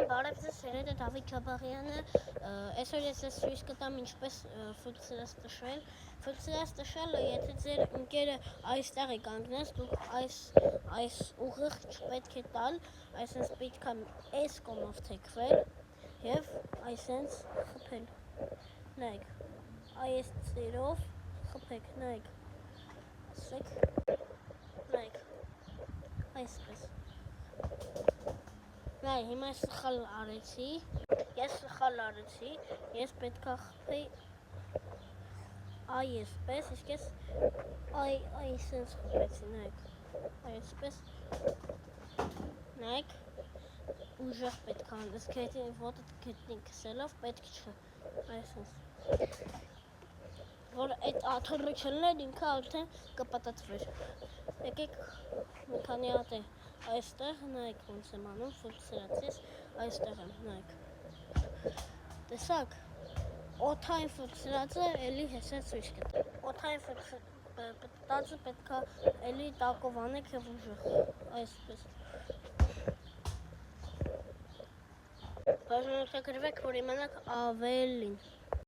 Բարև ձեզ, սերետ է Դավիթ Ջաբաղյանը, այսօր ես ձեզ ցույց կտամ ինչպես ֆունկցիաս տշել։ Ֆունկցիաս տշելը, եթե ձեր ընկերը այստեղ է կանգնած, դուք այս ուղիղ չպետք է տալ, այսպես պետք է այս կողմով թեքվել եւ այսպես խփել։ Նայեք, այս ծերով խփեք, նայեք։ Ասեք, նայեք, այսպես։ Նայ, հիմա սխալ արեցի, ես պետք է խփեի այսպես, իսկ ես այսպես խփեցի, նայեք, այսպես, նայեք, ուժեղ պետք է անես, ոտը գետնի քսելով պետք չէ, այսպես, որ այդ աթոռը չլներ ինքը արդեն կպտտվեր, եկեք մի քանի հատ է այստեղ, նայեք ոնց եմ անում, ֆունկցիացիս այստեղ եմ, նայեք, տեսակ, օդային ֆունկցիացը էլի հեսա ցույց կտա, օդային ֆունկցիացը պետք է էլի տակով անեք եւ ուժեղ, այսպես, բաժանորդագրվեք, որ իմանաք ավելին։